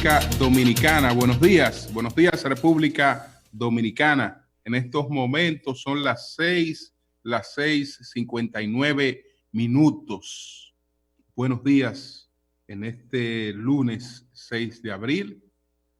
República Dominicana. Buenos días República Dominicana. En estos momentos son las 6:59 minutos. Buenos días en este lunes 6 de abril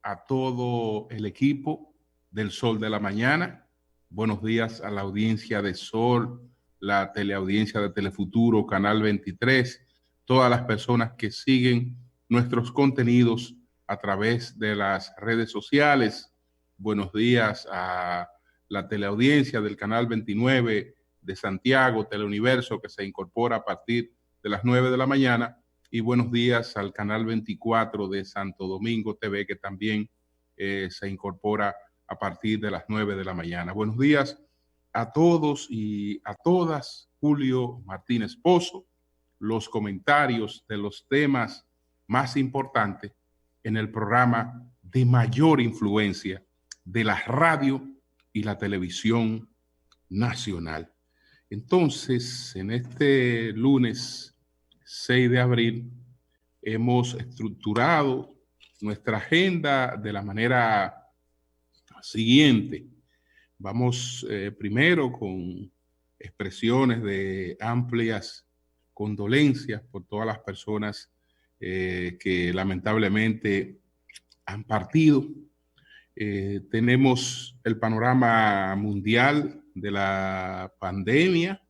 a todo el equipo del Sol de la Mañana. Buenos días a la audiencia de Sol, la teleaudiencia de Telefuturo, Canal 23, todas las personas que siguen nuestros contenidos a través de las redes sociales. Buenos días a la teleaudiencia del Canal 29 de Santiago, Teleuniverso, que se incorpora a partir de las 9 de la mañana. Y buenos días al Canal 24 de Santo Domingo TV, que también se incorpora a partir de las 9 de la mañana. Buenos días a todos y a todas. Julio Martínez Pozo, los comentarios de los temas más importantes en el programa de mayor influencia de la radio y la televisión nacional. Entonces, en este lunes 6 de abril, hemos estructurado nuestra agenda de la manera siguiente. Vamos primero con expresiones de amplias condolencias por todas las personas que lamentablemente han partido. Tenemos el panorama mundial de la pandemia,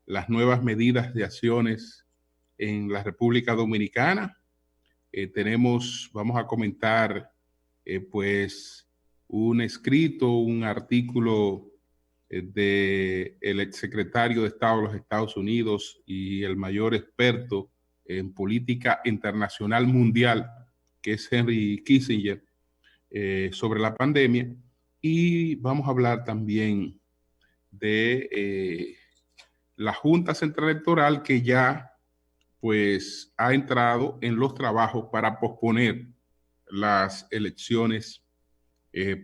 las nuevas medidas de acciones en la República Dominicana. Vamos a comentar pues un escrito, un artículo del exsecretario de Estado de los Estados Unidos y el mayor experto en política internacional mundial, que es Henry Kissinger, sobre la pandemia. Y vamos a hablar también de la Junta Central Electoral, que ya pues ha entrado en los trabajos para posponer las elecciones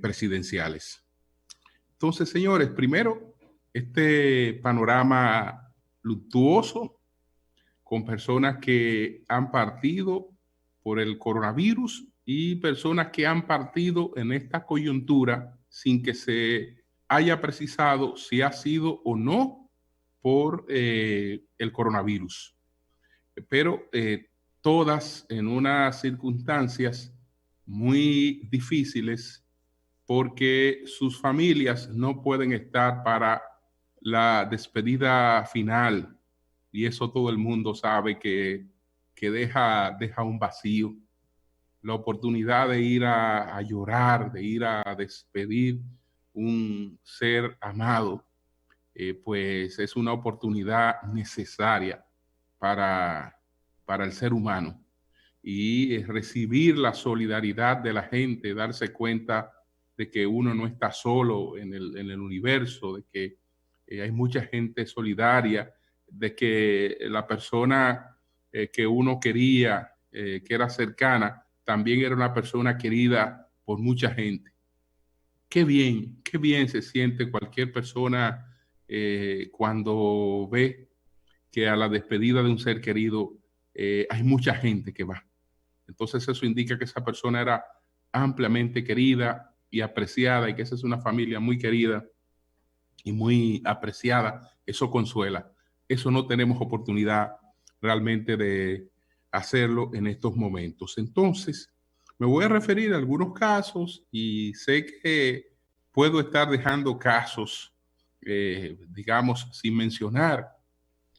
presidenciales. Entonces, señores, primero, este panorama luctuoso con personas que han partido por el coronavirus y personas que han partido en esta coyuntura sin que se haya precisado si ha sido o no por el coronavirus. Pero todas en unas circunstancias muy difíciles, porque sus familias no pueden estar para la despedida final, y eso todo el mundo sabe que deja un vacío. La oportunidad de ir a llorar, de ir a despedir un ser amado, pues es una oportunidad necesaria para el ser humano. Y recibir la solidaridad de la gente, darse cuenta de que uno no está solo en el universo, de que hay mucha gente solidaria, de que la persona que uno quería, que era cercana, también era una persona querida por mucha gente. Qué bien se siente cualquier persona cuando ve que a la despedida de un ser querido hay mucha gente que va. Entonces eso indica que esa persona era ampliamente querida y apreciada, y que esa es una familia muy querida y muy apreciada. Eso consuela. Eso no tenemos oportunidad realmente de hacerlo en estos momentos. Entonces, me voy a referir a algunos casos, y sé que puedo estar dejando casos, digamos, sin mencionar.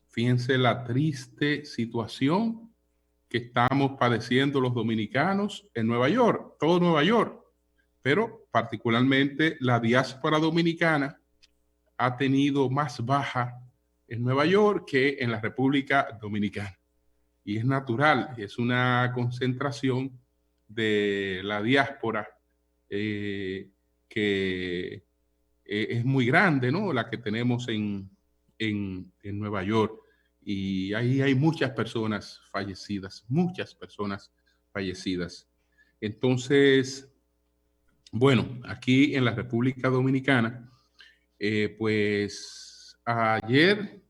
Fíjense la triste situación que estamos padeciendo los dominicanos en Nueva York, todo Nueva York, pero particularmente la diáspora dominicana ha tenido más baja en Nueva York que en la República Dominicana. Y es natural, es una concentración de la diáspora que es muy grande, ¿no? La que tenemos en Nueva York. Y ahí hay muchas personas fallecidas. Entonces, bueno, aquí en la República Dominicana, pues ayer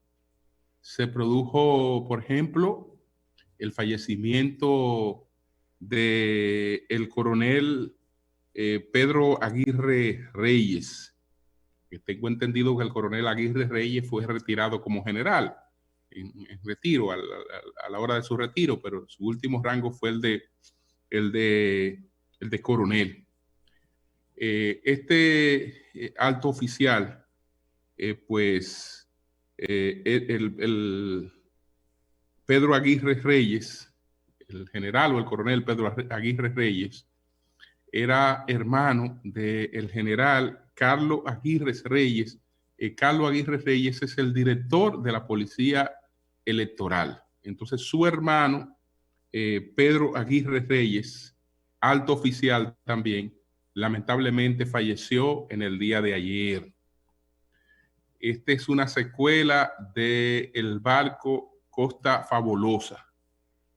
se produjo, por ejemplo, el fallecimiento de el coronel Pedro Aguirre Reyes. Tengo entendido que el coronel Aguirre Reyes fue retirado como general en retiro, a la hora de su retiro, pero su último rango fue el de coronel. Este alto oficial, pues el Pedro Aguirre Reyes, el general o el coronel Pedro Aguirre Reyes, era hermano del general Carlos Aguirre Reyes. Carlos Aguirre Reyes es el director de la Policía Electoral. Entonces su hermano, Pedro Aguirre Reyes, alto oficial también, lamentablemente falleció en el día de ayer. Esta es una secuela del barco Costa Fabulosa,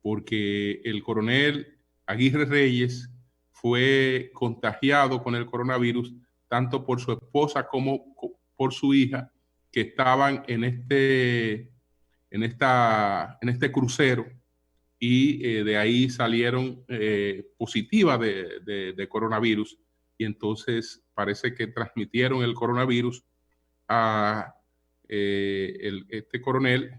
porque el coronel Aguirre Reyes fue contagiado con el coronavirus tanto por su esposa como por su hija, que estaban en este crucero, y de ahí salieron positivas de coronavirus, y entonces parece que transmitieron el coronavirus a este coronel,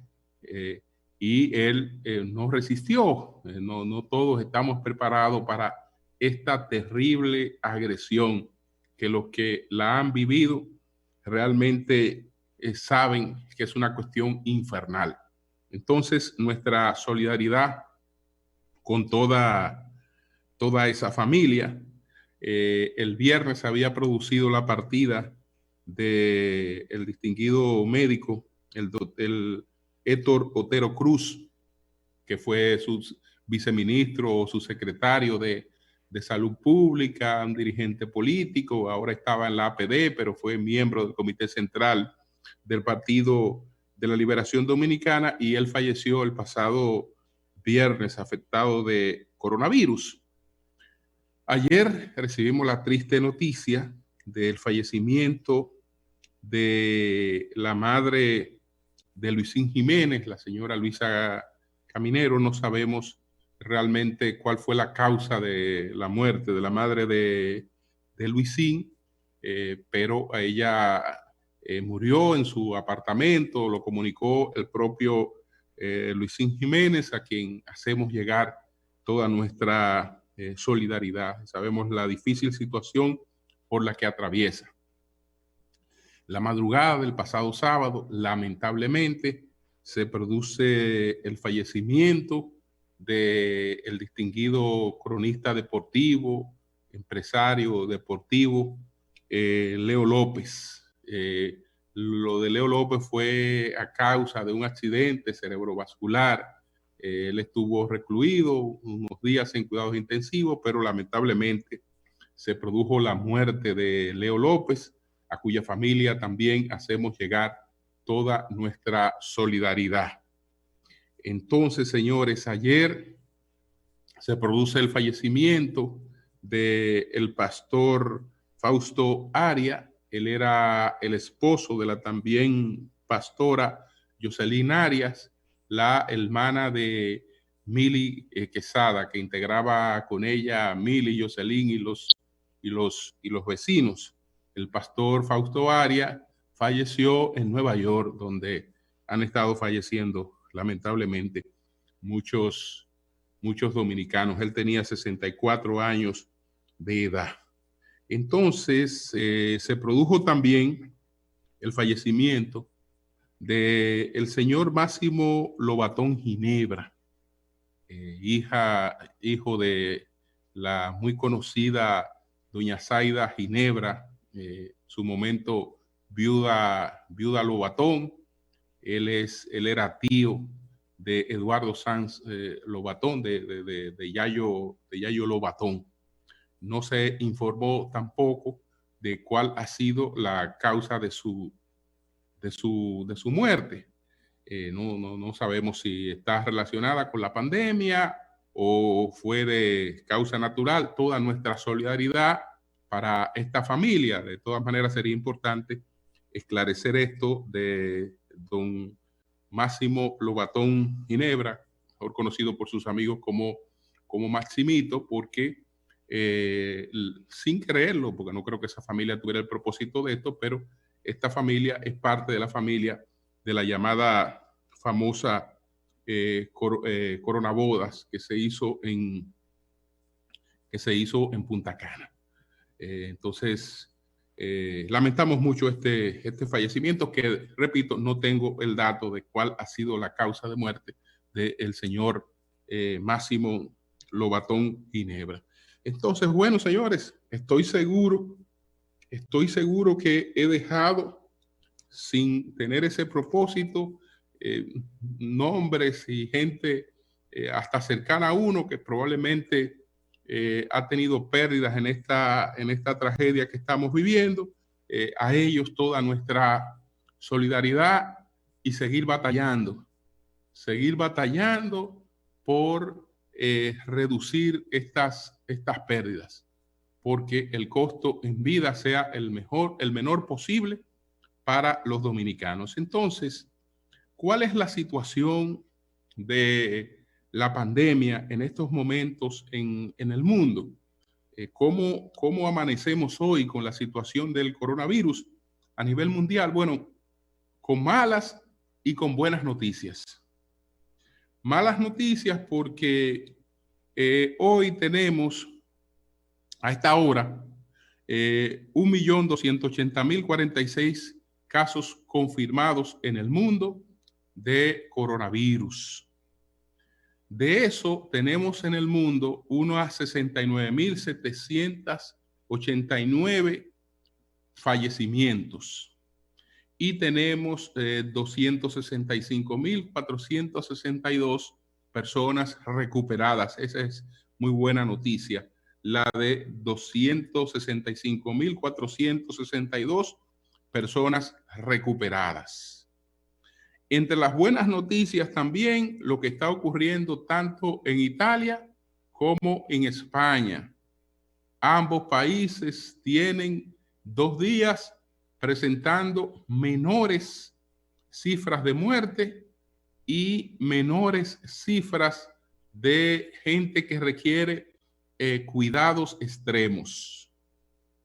y él no resistió. No todos estamos preparados para esta terrible agresión, que los que la han vivido realmente saben que es una cuestión infernal. Entonces, nuestra solidaridad con toda esa familia. El viernes había producido la partida del distinguido médico, el Héctor Otero Cruz, que fue su viceministro o su secretario de Salud Pública, un dirigente político. Ahora estaba en la APD, pero fue miembro del Comité Central del Partido de la Liberación Dominicana, y él falleció el pasado viernes afectado de coronavirus. Ayer recibimos la triste noticia del fallecimiento de la madre de Luisín Jiménez, la señora Luisa Caminero. No sabemos realmente cuál fue la causa de la muerte de la madre de Luisín, pero ella murió en su apartamento. Lo comunicó el propio Luisín Jiménez, a quien hacemos llegar toda nuestra solidaridad. Sabemos la difícil situación por la que atraviesa. La madrugada del pasado sábado, lamentablemente, se produce el fallecimiento del distinguido cronista deportivo, empresario deportivo, Leo López. Lo de Leo López fue a causa de un accidente cerebrovascular. Él estuvo recluido unos días en cuidados intensivos, pero lamentablemente se produjo la muerte de Leo López, a cuya familia también hacemos llegar toda nuestra solidaridad. Entonces, señores, ayer se produce el fallecimiento del pastor Fausto Aria. Él era el esposo de la también pastora Jocelyn Arias, la hermana de Mili Quesada, que integraba con ella Mili, Jocelyn y los vecinos. El pastor Fausto Aria falleció en Nueva York, donde han estado falleciendo lamentablemente muchos dominicanos. Él tenía 64 años de edad. Entonces, se produjo también el fallecimiento del señor Máximo Lobatón Ginebra, hijo de la muy conocida doña Zaida Ginebra, su momento viuda Lobatón. Él era tío de Eduardo Sanz Lobatón, de Yayo Lobatón. No se informó tampoco de cuál ha sido la causa de su muerte. No sabemos si está relacionada con la pandemia o fue de causa natural. Toda nuestra solidaridad para esta familia. De todas maneras, sería importante esclarecer esto de don Máximo Lobatón Ginebra, mejor conocido por sus amigos como como Maximito, porque sin creerlo, porque no creo que esa familia tuviera el propósito de esto, pero esta familia es parte de la familia de la llamada famosa Coronabodas que se hizo en Punta Cana. Entonces, lamentamos mucho este fallecimiento, que, repito, no tengo el dato de cuál ha sido la causa de muerte del señor Máximo Lobatón Ginebra. Entonces, bueno, señores, estoy seguro que he dejado sin tener ese propósito nombres y gente hasta cercana a uno que probablemente ha tenido pérdidas en esta tragedia que estamos viviendo. A ellos toda nuestra solidaridad y seguir batallando por reducir estas pérdidas, porque el costo en vida sea el menor posible para los dominicanos. Entonces, ¿cuál es la situación de la pandemia en estos momentos en el mundo? ¿Cómo amanecemos hoy con la situación del coronavirus a nivel mundial? Bueno, con malas y con buenas noticias. Malas noticias porque hoy tenemos a esta hora 1.280.046 casos confirmados en el mundo de coronavirus. De eso tenemos en el mundo unas 69.789 fallecimientos y tenemos 265.462 personas recuperadas. Esa es muy buena noticia, la de 265.462 personas recuperadas. Entre las buenas noticias también lo que está ocurriendo tanto en Italia como en España. Ambos países tienen 2 días presentando menores cifras de muerte y menores cifras de gente que requiere cuidados extremos.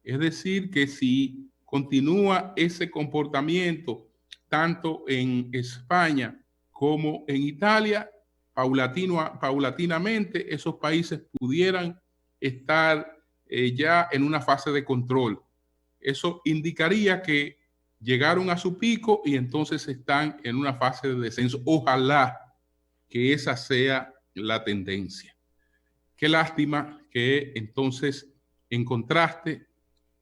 Es decir, que si continúa ese comportamiento tanto en España como en Italia, paulatinamente esos países pudieran estar ya en una fase de control. Eso indicaría que llegaron a su pico y entonces están en una fase de descenso. Ojalá que esa sea la tendencia. Qué lástima que entonces, en contraste,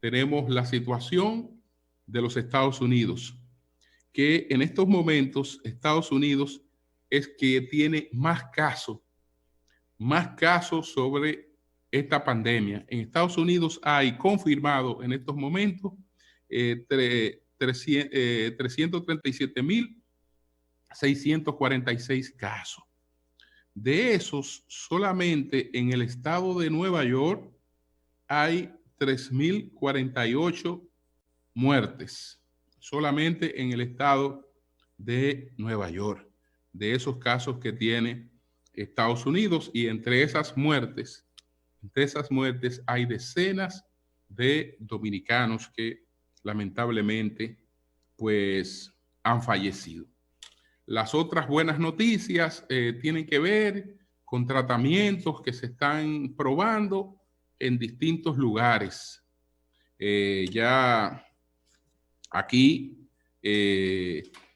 tenemos la situación de los Estados Unidos, que en estos momentos Estados Unidos es que tiene más casos sobre esta pandemia. En Estados Unidos hay confirmado en estos momentos 337.646 casos. De esos, solamente en el estado de Nueva York hay 3.048 muertes. Solamente en el estado de Nueva York, de esos casos que tiene Estados Unidos, y entre esas muertes hay decenas de dominicanos que lamentablemente pues han fallecido. Las otras buenas noticias tienen que ver con tratamientos que se están probando en distintos lugares. Ya aquí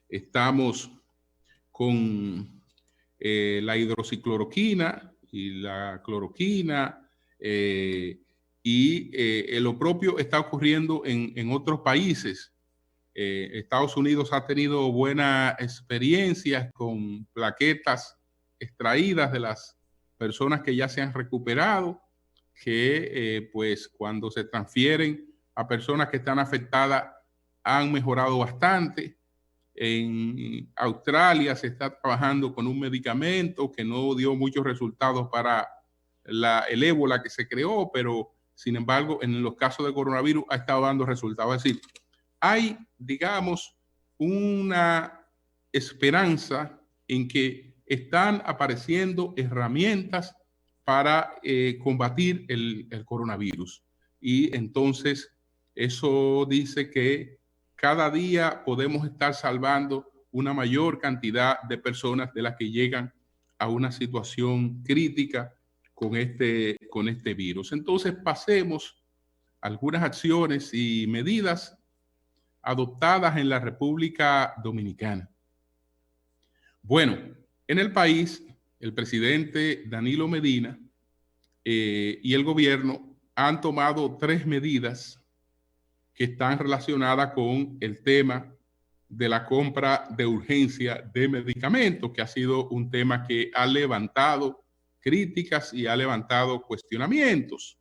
estamos con la hidroxicloroquina y la cloroquina, lo propio está ocurriendo en otros países. Estados Unidos ha tenido buenas experiencias con plaquetas extraídas de las personas que ya se han recuperado, que pues cuando se transfieren a personas que están afectadas han mejorado bastante. En Australia se está trabajando con un medicamento que no dio muchos resultados para el ébola que se creó, pero sin embargo en los casos de coronavirus ha estado dando resultados. Es decir, hay, digamos, una esperanza en que están apareciendo herramientas para combatir el coronavirus. Y entonces eso dice que cada día podemos estar salvando una mayor cantidad de personas de las que llegan a una situación crítica con este virus. Entonces pasemos a algunas acciones y medidas adoptadas en la República Dominicana. Bueno, en el país, el presidente Danilo Medina y el gobierno han tomado 3 medidas que están relacionadas con el tema de la compra de urgencia de medicamentos, que ha sido un tema que ha levantado críticas y ha levantado cuestionamientos.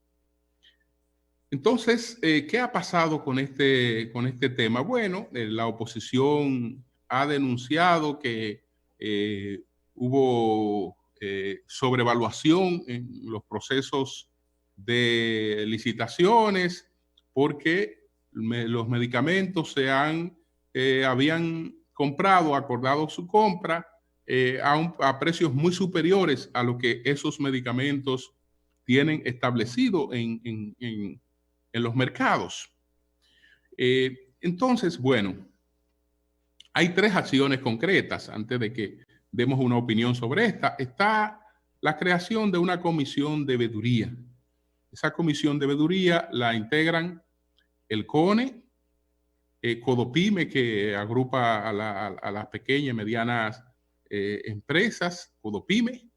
Entonces, ¿qué ha pasado con este tema? Bueno, la oposición ha denunciado que hubo sobrevaluación en los procesos de licitaciones porque los medicamentos habían comprado, acordado su compra a precios muy superiores a lo que esos medicamentos tienen establecido en los mercados. Entonces, bueno, hay 3 acciones concretas antes de que demos una opinión sobre esta. Está la creación de una comisión de veeduría. Esa comisión de veeduría la integran el CONE, Codopime, que agrupa a las pequeñas y medianas empresas, Codopime.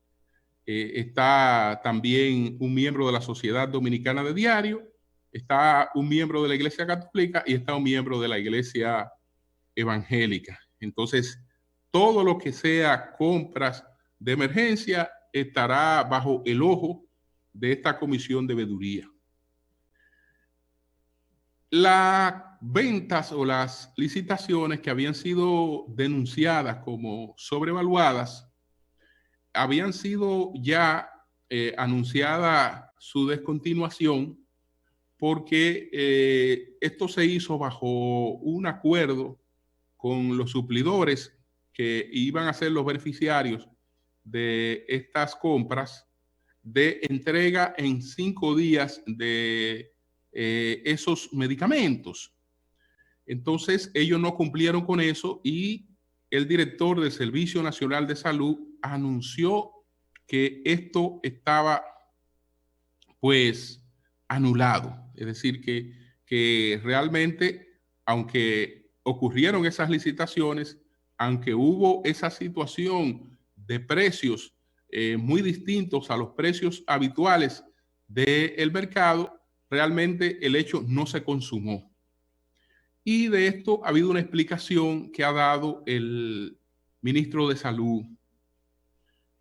Está también un miembro de la Sociedad Dominicana de Diario, está un miembro de la Iglesia Católica y está un miembro de la Iglesia Evangélica. Entonces, todo lo que sea compras de emergencia estará bajo el ojo de esta comisión de veeduría. Las ventas o las licitaciones que habían sido denunciadas como sobrevaluadas habían sido ya anunciada su descontinuación porque esto se hizo bajo un acuerdo con los suplidores que iban a ser los beneficiarios de estas compras de entrega en 5 días de esos medicamentos. Entonces ellos no cumplieron con eso y el director del Servicio Nacional de Salud anunció que esto estaba pues anulado. Es decir, que realmente, aunque ocurrieron esas licitaciones, aunque hubo esa situación de precios muy distintos a los precios habituales del mercado, realmente el hecho no se consumó. Y de esto ha habido una explicación que ha dado el ministro de Salud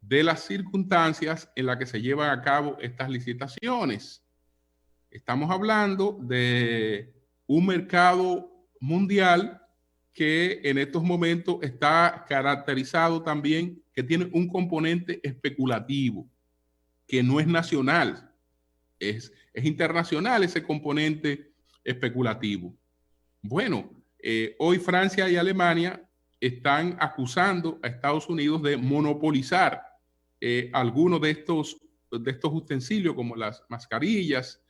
de las circunstancias en las que se llevan a cabo estas licitaciones. Estamos hablando de un mercado mundial que en estos momentos está caracterizado también, que tiene un componente especulativo, que no es nacional, es internacional ese componente especulativo. Bueno, hoy Francia y Alemania están acusando a Estados Unidos de monopolizar algunos de estos utensilios, como las mascarillas.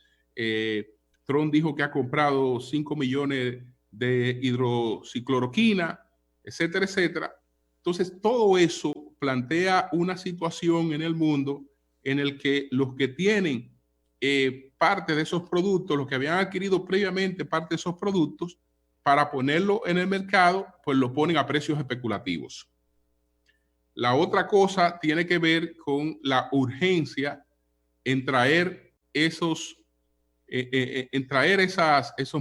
Trump dijo que ha comprado 5 millones de hidroxicloroquina, etcétera, etcétera. Entonces, todo eso plantea una situación en el mundo en el que los que tienen parte de esos productos, los que habían adquirido previamente parte de esos productos, para ponerlo en el mercado, pues lo ponen a precios especulativos. La otra cosa tiene que ver con la urgencia en traer esos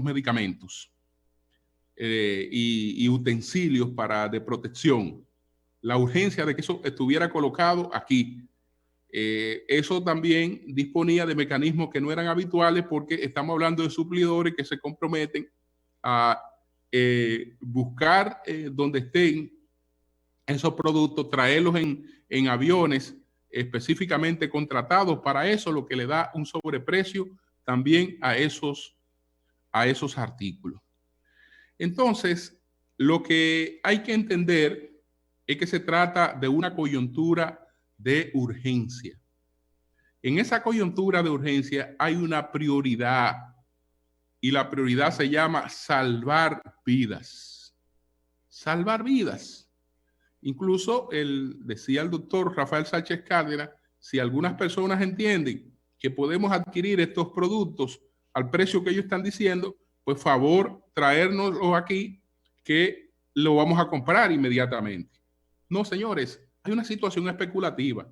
medicamentos y utensilios de protección. La urgencia de que eso estuviera colocado aquí. Eso también disponía de mecanismos que no eran habituales porque estamos hablando de suplidores que se comprometen a buscar donde estén esos productos, traerlos en aviones específicamente contratados para eso, lo que le da un sobreprecio también a esos artículos. Entonces, lo que hay que entender es que se trata de una coyuntura de urgencia. En esa coyuntura de urgencia hay una prioridad y la prioridad se llama salvar vidas. Salvar vidas. Incluso decía el doctor Rafael Sánchez Cárdenas, si algunas personas entienden que podemos adquirir estos productos al precio que ellos están diciendo, pues favor traérnoslos aquí que lo vamos a comprar inmediatamente. No, señores, hay una situación especulativa.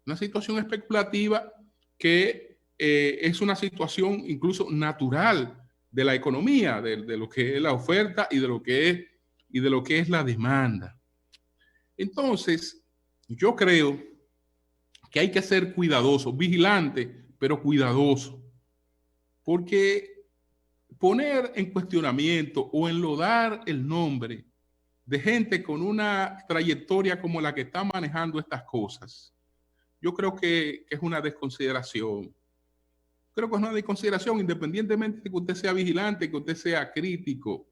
Una situación especulativa que es una situación incluso natural de la economía, de lo que es la oferta y de lo que es la demanda. Entonces, yo creo que hay que ser cuidadoso, vigilante, pero cuidadoso, porque poner en cuestionamiento o enlodar el nombre de gente con una trayectoria como la que está manejando estas cosas, yo creo que es una desconsideración. Creo que es una desconsideración, independientemente de que usted sea vigilante, que usted sea crítico.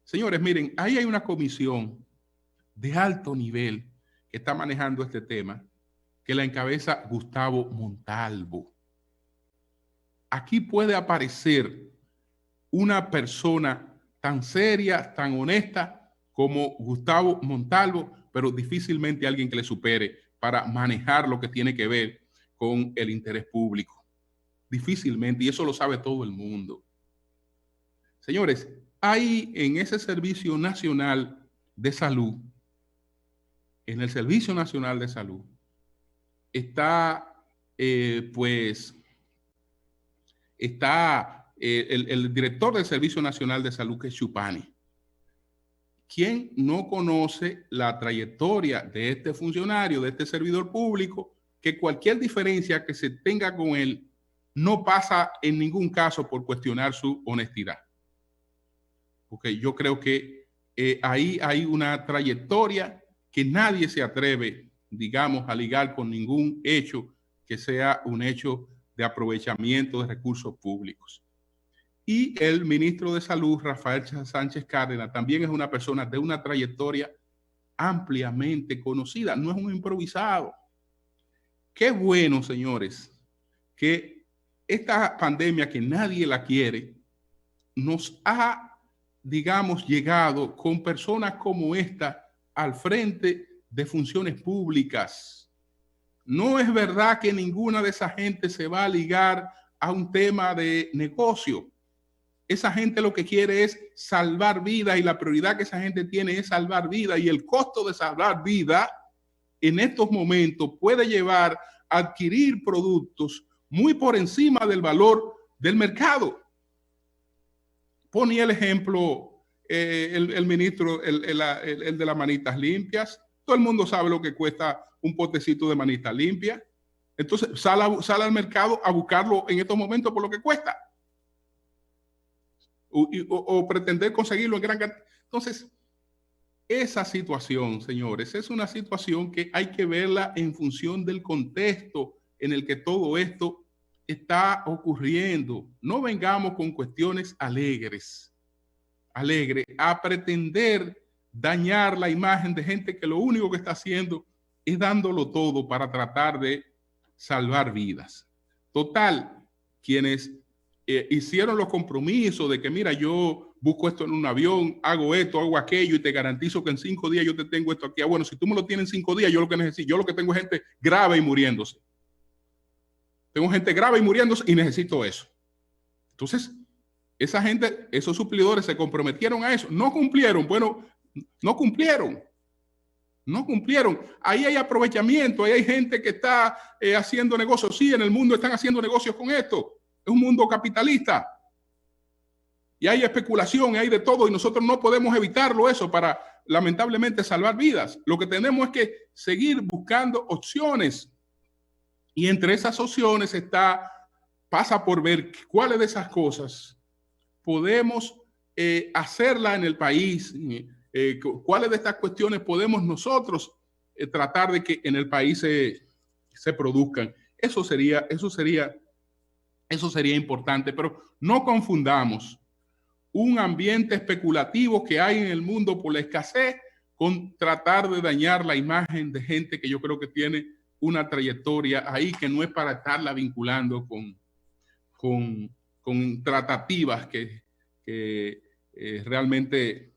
Señores, miren, ahí hay una comisión de alto nivel que está manejando este tema, que la encabeza Gustavo Montalvo. Aquí puede aparecer una persona tan seria, tan honesta como Gustavo Montalvo, pero difícilmente alguien que le supere para manejar lo que tiene que ver con el interés público. Difícilmente, y eso lo sabe todo el mundo. Señores, hay en ese Servicio Nacional de Salud, en el Servicio Nacional de Salud, está el director del Servicio Nacional de Salud, que es Chupani. ¿Quién no conoce la trayectoria de este funcionario, de este servidor público, que cualquier diferencia que se tenga con él no pasa en ningún caso por cuestionar su honestidad? Porque yo creo que ahí hay una trayectoria que nadie se atreve, digamos, a ligar con ningún hecho que sea un hecho de aprovechamiento de recursos públicos. Y el ministro de Salud, Rafael Sánchez Cárdenas, también es una persona de una trayectoria ampliamente conocida, no es un improvisado. Qué bueno, señores, que esta pandemia, que nadie la quiere, nos ha, digamos, llegado con personas como esta al frente de funciones públicas. No es verdad que ninguna de esa gente se va a ligar a un tema de negocio. Esa gente lo que quiere es salvar vidas, y la prioridad que esa gente tiene es salvar vidas, y el costo de salvar vida en estos momentos puede llevar a adquirir productos muy por encima del valor del mercado. Ponía el ejemplo el ministro, el de las manitas limpias. Todo el mundo sabe lo que cuesta un potecito de manitas limpias. Entonces sale al mercado a buscarlo en estos momentos por lo que cuesta. O pretender conseguirlo en gran cantidad. Entonces, esa situación, señores, es una situación que hay que verla en función del contexto en el que todo esto está ocurriendo. No vengamos con cuestiones alegres a pretender dañar la imagen de gente que lo único que está haciendo es dándolo todo para tratar de salvar vidas. Total, quienes hicieron los compromisos de que, mira, yo busco esto en un avión, hago esto, hago aquello, y te garantizo que en 5 días yo te tengo esto aquí. Bueno, si tú me lo tienes en 5 días, yo lo que necesito, yo lo que tengo es gente grave y muriéndose. Tengo gente grave y muriéndose y necesito eso. Entonces, esa gente, esos suplidores se comprometieron a eso. No cumplieron. Bueno, no cumplieron. No cumplieron. Ahí hay aprovechamiento, ahí hay gente que está haciendo negocios. Sí, en el mundo están haciendo negocios con esto. Es un mundo capitalista. Y hay especulación, hay de todo, y nosotros no podemos evitarlo eso para, lamentablemente, salvar vidas. Lo que tenemos es que seguir buscando opciones. Y entre esas opciones pasa por ver cuáles de esas cosas podemos hacerla en el país, cuáles de estas cuestiones podemos nosotros tratar de que en el país se produzcan. Eso sería importante, pero no confundamos un ambiente especulativo que hay en el mundo por la escasez con tratar de dañar la imagen de gente que yo creo que tiene una trayectoria ahí que no es para estarla vinculando con tratativas que realmente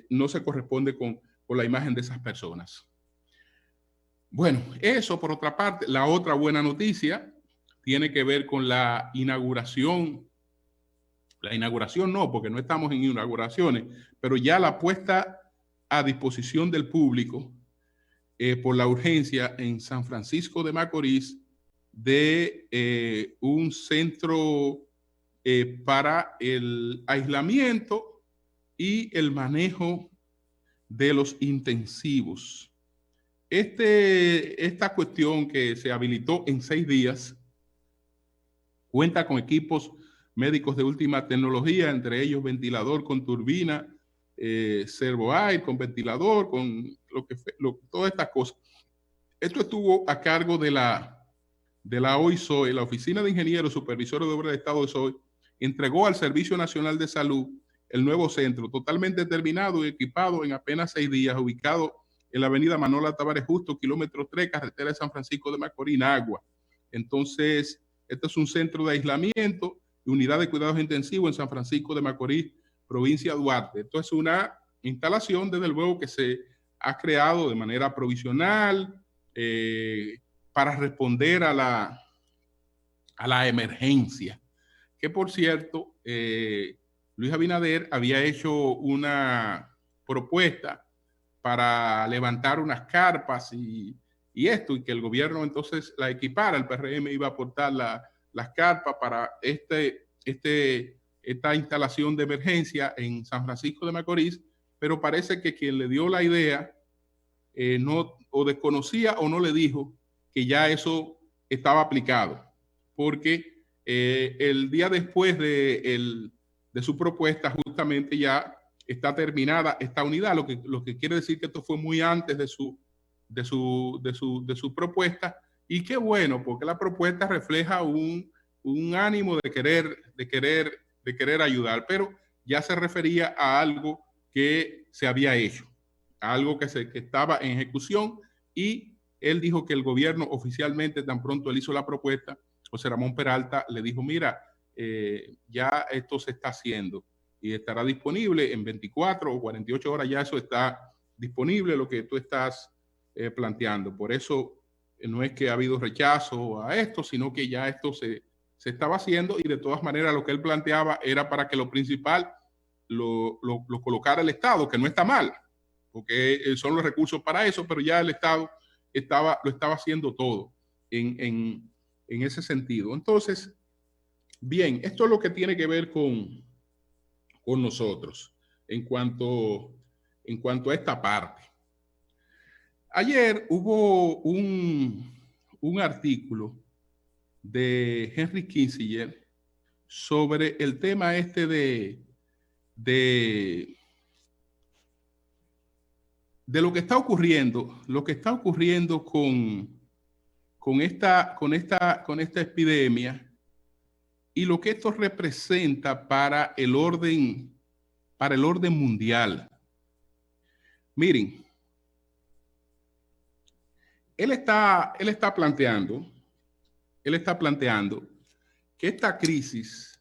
no se corresponde con la imagen de esas personas. Bueno, eso por otra parte. La otra buena noticia tiene que ver con la inauguración. La inauguración no, porque no estamos en inauguraciones, pero ya la puesta a disposición del público por la urgencia en San Francisco de Macorís de un centro para el aislamiento y el manejo de los intensivos. Esta cuestión que se habilitó en 6 días cuenta con equipos médicos de última tecnología, entre ellos ventilador con turbina, servoair con ventilador, con todas estas cosas. Esto estuvo a cargo de la OISOE, la Oficina de Ingenieros Supervisores de Obras de Estado de SOE, entregó al Servicio Nacional de Salud el nuevo centro, totalmente terminado y equipado en apenas 6 días, ubicado en la avenida Manola Tavares Justo, kilómetro 3, carretera de San Francisco de Macorís, Nagua. Entonces, este es un centro de aislamiento y unidad de cuidados intensivos en San Francisco de Macorís, provincia de Duarte. Esto es una instalación, desde luego, que se ha creado de manera provisional para responder a la emergencia. Que, por cierto, Luis Abinader había hecho una propuesta para levantar unas carpas y que el gobierno entonces la equipara. El PRM iba a aportar las carpas para esta instalación de emergencia en San Francisco de Macorís, pero parece que quien le dio la idea no, o desconocía o no le dijo que ya eso estaba aplicado, porque el día después de su propuesta justamente ya está terminada esta unidad, lo que quiere decir que esto fue muy antes de su propuesta. Y qué bueno, porque la propuesta refleja un ánimo de querer ayudar, pero ya se refería a algo que se había hecho, a algo que estaba en ejecución, y él dijo que el gobierno oficialmente, tan pronto él hizo la propuesta, José Ramón Peralta le dijo, mira, ya esto se está haciendo y estará disponible en 24 o 48 horas, ya eso está disponible, lo que tú estás planteando. Por eso no es que ha habido rechazo a esto, sino que ya esto se estaba haciendo, y de todas maneras lo que él planteaba era para que lo principal lo colocara el Estado, que no está mal, porque son los recursos para eso, pero ya el Estado lo estaba haciendo todo en ese sentido. Entonces, bien, esto es lo que tiene que ver con nosotros en cuanto a esta parte. Ayer hubo un artículo de Henry Kissinger sobre el tema de lo que está ocurriendo con esta epidemia y lo que esto representa para el orden mundial. Miren, él está planteando que esta crisis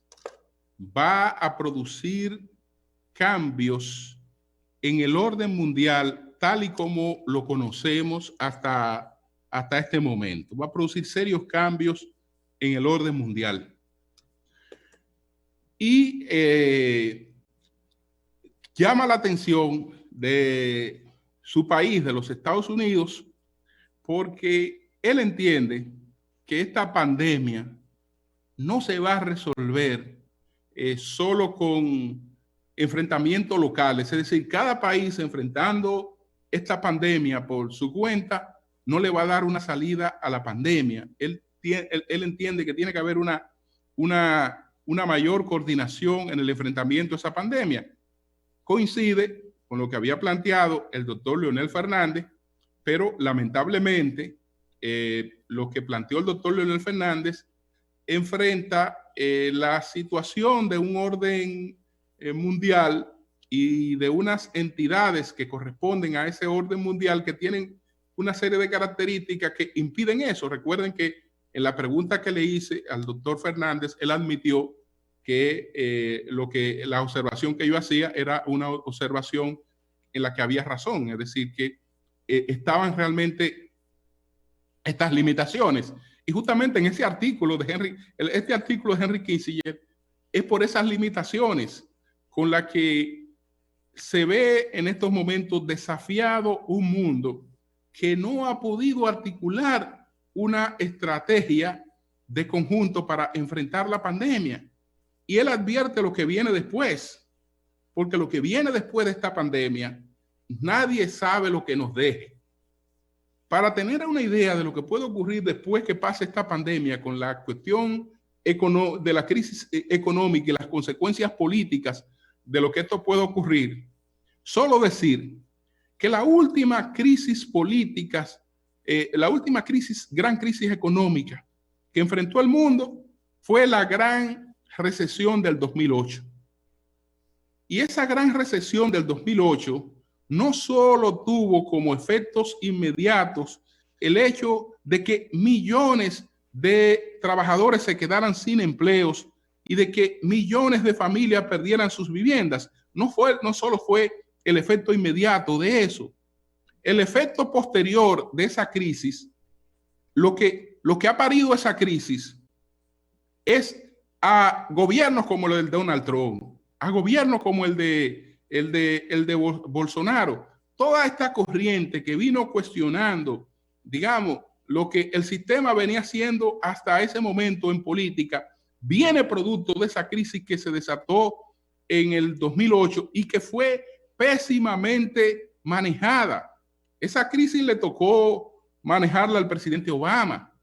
va a producir cambios en el orden mundial tal y como lo conocemos hasta este momento. Va a producir serios cambios en el orden mundial. Y llama la atención de su país, de los Estados Unidos, porque él entiende que esta pandemia no se va a resolver solo con enfrentamientos locales, es decir, cada país enfrentando esta pandemia por su cuenta no le va a dar una salida a la pandemia. Él entiende que tiene que haber una mayor coordinación en el enfrentamiento a esa pandemia. Coincide con lo que había planteado el doctor Leonel Fernández, pero lamentablemente lo que planteó el doctor Leonel Fernández enfrenta la situación de un orden mundial y de unas entidades que corresponden a ese orden mundial que tienen una serie de características que impiden eso. Recuerden que en la pregunta que le hice al doctor Fernández, él admitió que la observación que yo hacía era una observación en la que había razón, es decir, que estaban realmente estas limitaciones. Y justamente en ese artículo de este artículo de Henry Kissinger es por esas limitaciones con las que se ve en estos momentos desafiado un mundo que no ha podido articular una estrategia de conjunto para enfrentar la pandemia. Y él advierte lo que viene después, porque lo que viene después de esta pandemia, nadie sabe lo que nos deje. Para tener una idea de lo que puede ocurrir después que pase esta pandemia con la cuestión de la crisis económica y las consecuencias políticas de lo que esto puede ocurrir, solo decir que la última crisis política, la última gran crisis económica que enfrentó el mundo fue la gran recesión del 2008. Y esa gran recesión del 2008 no solo tuvo como efectos inmediatos el hecho de que millones de trabajadores se quedaran sin empleos y de que millones de familias perdieran sus viviendas. No solo fue el efecto inmediato de eso. El efecto posterior de esa crisis, lo que ha parido esa crisis es a gobiernos como el de Donald Trump, a gobiernos como el de Bolsonaro, toda esta corriente que vino cuestionando, digamos, lo que el sistema venía haciendo hasta ese momento en política, viene producto de esa crisis que se desató en el 2008 y que fue pésimamente manejada. Esa crisis le tocó manejarla al presidente Obama.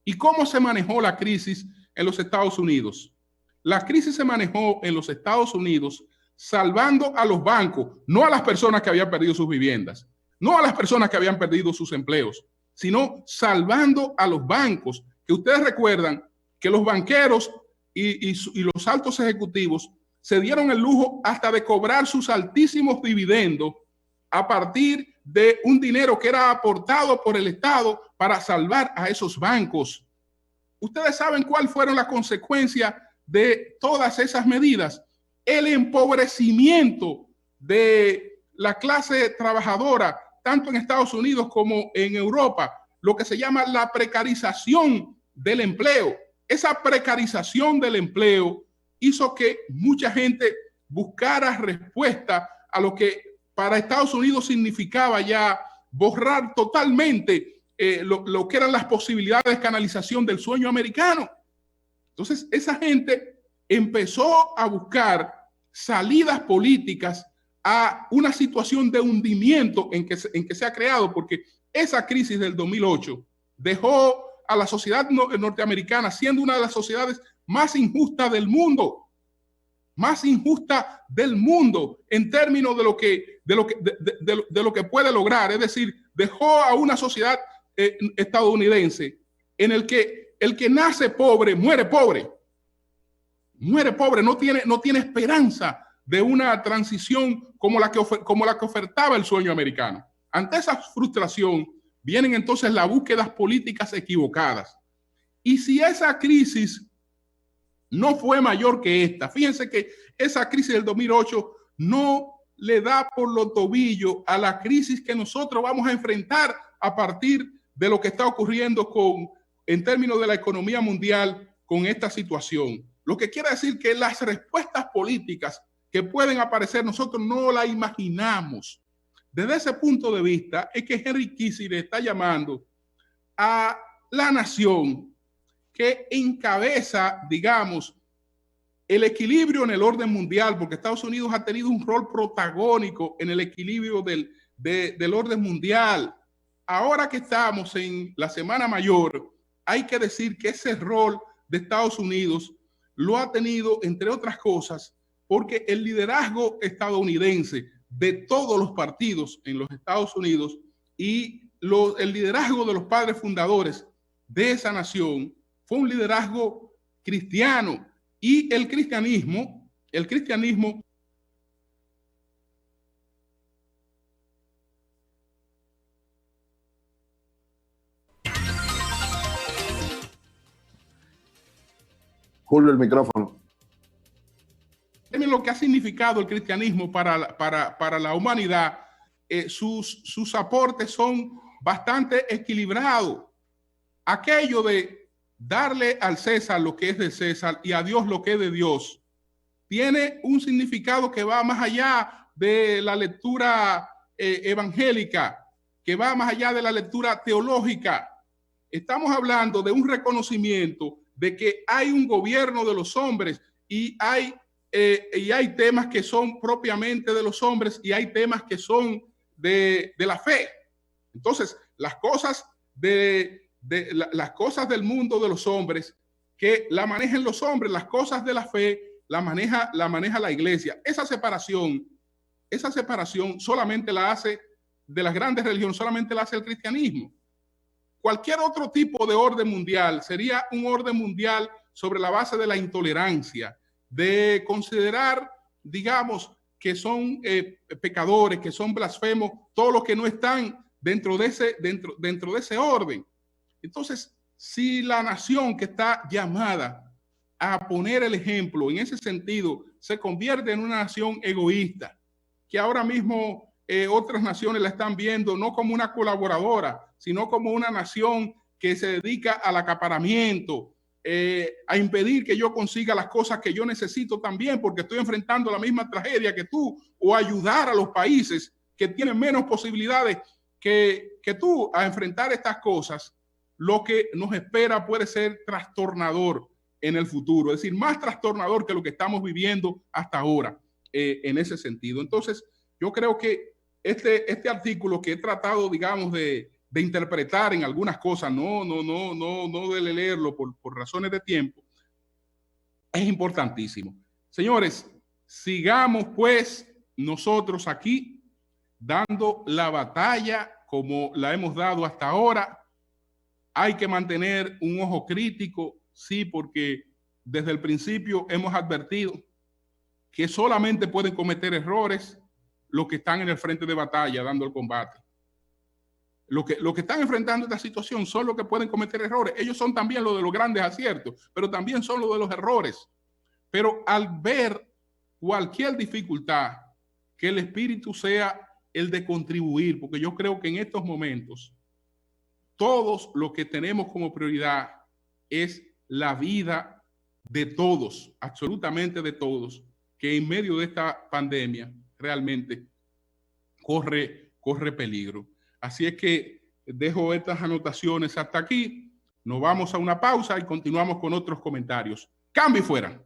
¿Y cómo se manejó la crisis en los Estados Unidos? La crisis se manejó en los Estados Unidos salvando a los bancos, no a las personas que habían perdido sus viviendas, no a las personas que habían perdido sus empleos, sino salvando a los bancos, que ustedes recuerdan que los banqueros y los altos ejecutivos se dieron el lujo hasta de cobrar sus altísimos dividendos a partir de un dinero que era aportado por el Estado para salvar a esos bancos. Ustedes saben cuáles fueron las consecuencias de todas esas medidas. El empobrecimiento de la clase trabajadora, tanto en Estados Unidos como en Europa, lo que se llama la precarización del empleo. Esa precarización del empleo hizo que mucha gente buscara respuesta a lo que para Estados Unidos significaba ya borrar totalmente lo que eran las posibilidades de canalización del sueño americano. Entonces, esa gente empezó a buscar salidas políticas a una situación de hundimiento en que se ha creado, porque esa crisis del 2008 dejó a la sociedad norteamericana siendo una de las sociedades más injustas del mundo. Más injusta del mundo en términos de lo que puede lograr. Es decir, dejó a una sociedad estadounidense en el que nace pobre, muere pobre. Muere pobre, no tiene esperanza de una transición como la que ofertaba el sueño americano. Ante esa frustración vienen entonces las búsquedas políticas equivocadas. Y si esa crisis no fue mayor que esta, fíjense que esa crisis del 2008 no le da por los tobillos a la crisis que nosotros vamos a enfrentar a partir de lo que está ocurriendo en términos de la economía mundial con esta situación. Lo que quiere decir que las respuestas políticas que pueden aparecer nosotros no las imaginamos. Desde ese punto de vista es que Henry Kissinger está llamando a la nación que encabeza, digamos, el equilibrio en el orden mundial, porque Estados Unidos ha tenido un rol protagónico en el equilibrio del orden mundial. Ahora que estamos en la Semana Mayor, hay que decir que ese rol de Estados Unidos lo ha tenido, entre otras cosas, porque el liderazgo estadounidense de todos los partidos en los Estados Unidos y el liderazgo de los padres fundadores de esa nación fue un liderazgo cristiano, y el cristianismo Julio, el micrófono. Lo que ha significado el cristianismo para la humanidad, sus aportes son bastante equilibrados. Aquello de darle al César lo que es de César y a Dios lo que es de Dios, tiene un significado que va más allá de la lectura evangélica, que va más allá de la lectura teológica. Estamos hablando de un reconocimiento de que hay un gobierno de los hombres y hay temas que son propiamente de los hombres y hay temas que son de la fe. Entonces, las cosas las cosas del mundo de los hombres, que la manejen los hombres, las cosas de la fe, la maneja la iglesia. Esa separación solamente la hace, de las grandes religiones, solamente la hace el cristianismo. Cualquier otro tipo de orden mundial sería un orden mundial sobre la base de la intolerancia, de considerar, digamos, que son pecadores, que son blasfemos, todos los que no están dentro de ese orden. Entonces, si la nación que está llamada a poner el ejemplo en ese sentido se convierte en una nación egoísta, que ahora mismo otras naciones la están viendo no como una colaboradora, sino como una nación que se dedica al acaparamiento, a impedir que yo consiga las cosas que yo necesito también porque estoy enfrentando la misma tragedia que tú, o ayudar a los países que tienen menos posibilidades que tú a enfrentar estas cosas. Lo que nos espera puede ser trastornador en el futuro, es decir, más trastornador que lo que estamos viviendo hasta ahora en ese sentido. Entonces, yo creo que este artículo que he tratado, digamos, de interpretar en algunas cosas, no de leerlo por razones de tiempo, es importantísimo. Señores, sigamos pues nosotros aquí dando la batalla como la hemos dado hasta ahora. Hay que mantener un ojo crítico, sí, porque desde el principio hemos advertido que solamente pueden cometer errores los que están en el frente de batalla dando el combate. Los que están enfrentando esta situación son los que pueden cometer errores. Ellos son también los de los grandes aciertos, pero también son los de los errores. Pero al ver cualquier dificultad, que el espíritu sea el de contribuir, porque yo creo que en estos momentos todos lo que tenemos como prioridad es la vida de todos, absolutamente de todos, que en medio de esta pandemia realmente corre peligro. Así es que dejo estas anotaciones hasta aquí. Nos vamos a una pausa y continuamos con otros comentarios. Cambio y fuera.